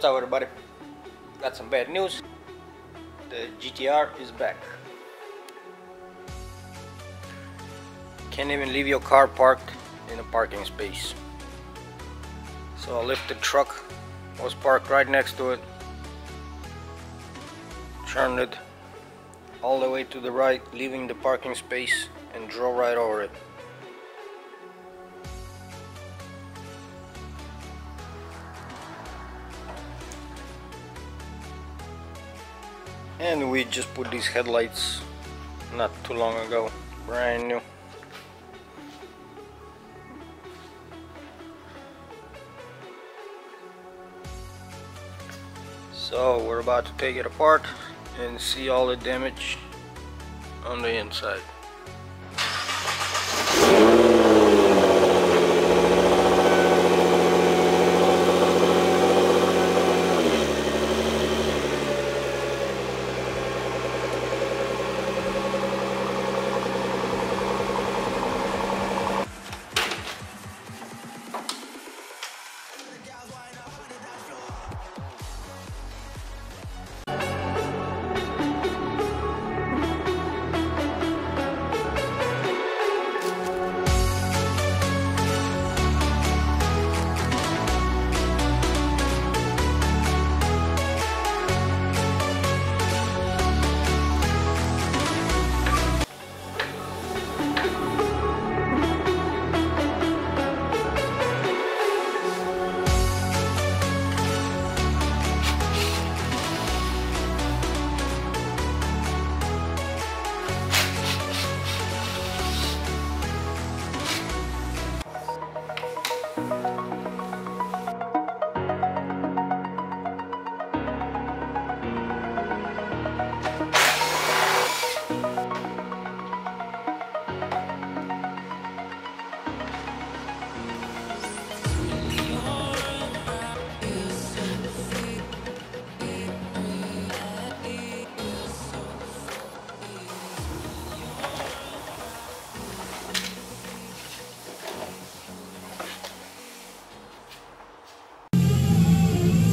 What's up, everybody? Got some bad news. The GTR is back. Can't even leave your car parked in a parking space. So a lifted truck was parked right next to it. Turned it all the way to the right, leaving the parking space, and drove right over it. And we just put these headlights not too long ago, brand new. So we're about to take it apart and see all the damage on the inside.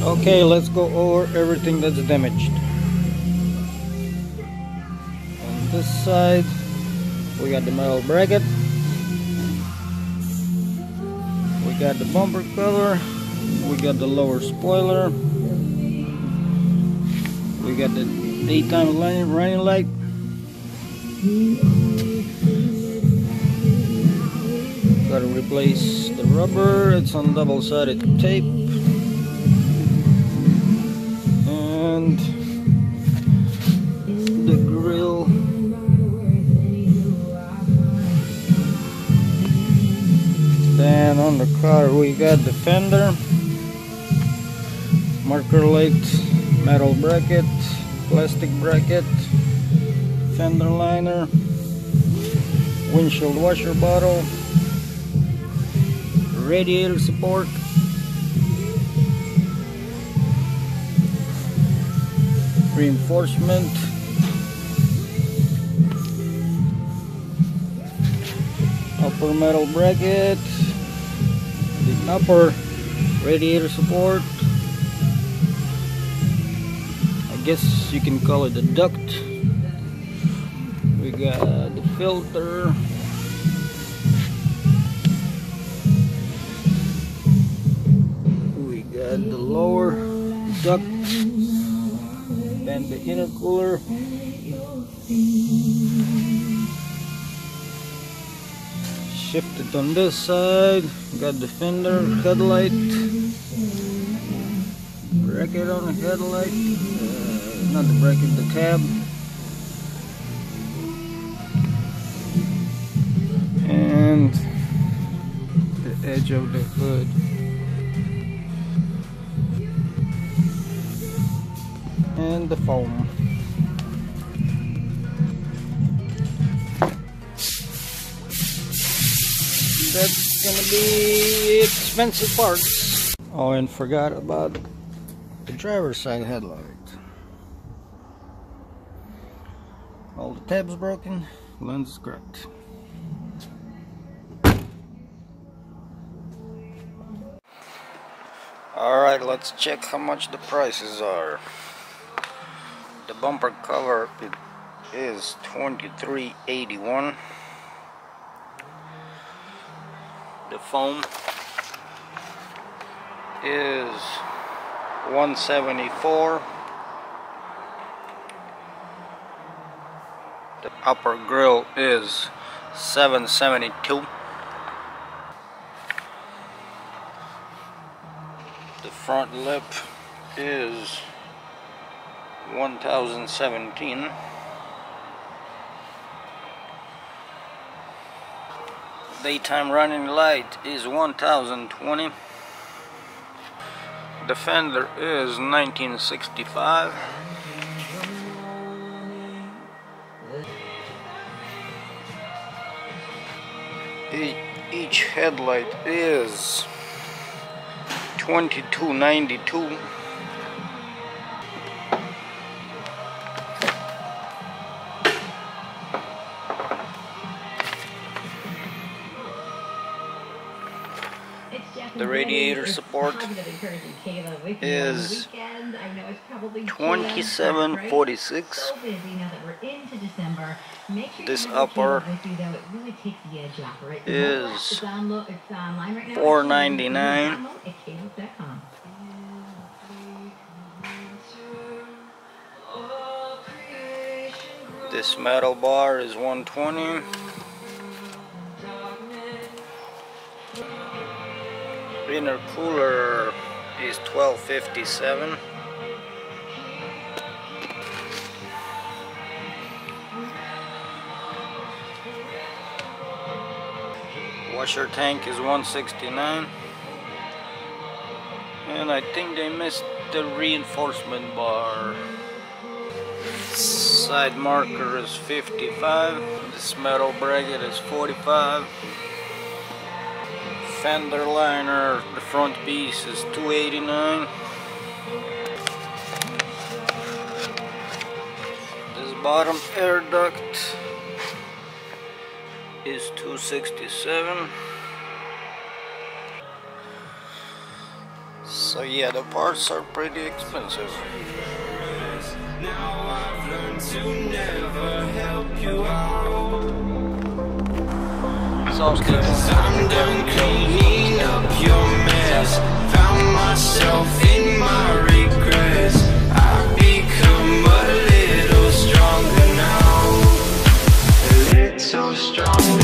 Okay, let's go over everything that's damaged. On this side, we got the metal bracket, we got the bumper cover, we got the lower spoiler, we got the daytime running light, got to replace the rubber. It's on double-sided tape. And the grill, then on the car we got the fender, marker light, metal bracket, plastic bracket, fender liner, windshield washer bottle, radiator support, reinforcement, upper metal bracket, the upper radiator support, I guess you can call it a duct. We got the filter, we got the lower duct and the intercooler, shifted on this side, got the fender headlight, bracket on the headlight, not the bracket, the cab, and the edge of the hood. And the foam. That's gonna be expensive parts. Oh, and forgot about the driver's side headlight. All the tabs broken, lens is cracked. Alright, let's check how much the prices are. The bumper cover is $23.81. The foam is $174. The upper grill is $772. The front lip is $1,017. Daytime running light is $1,020. The fender is $1965. Each headlight is $22.92. The radiator support is $27.46. This upper is $4.99. This metal bar is $120. Inner cooler is $12.57. Washer tank is $169. And I think they missed the reinforcement bar. Side marker is $55. This metal bracket is $45. Fender liner, the front piece is $289. This bottom air duct is $267. So yeah, the parts are pretty expensive. Now I've learned to never help you out. So I'm done cleaning up your mess. Found myself in my regrets. I've become a little stronger now. A little stronger.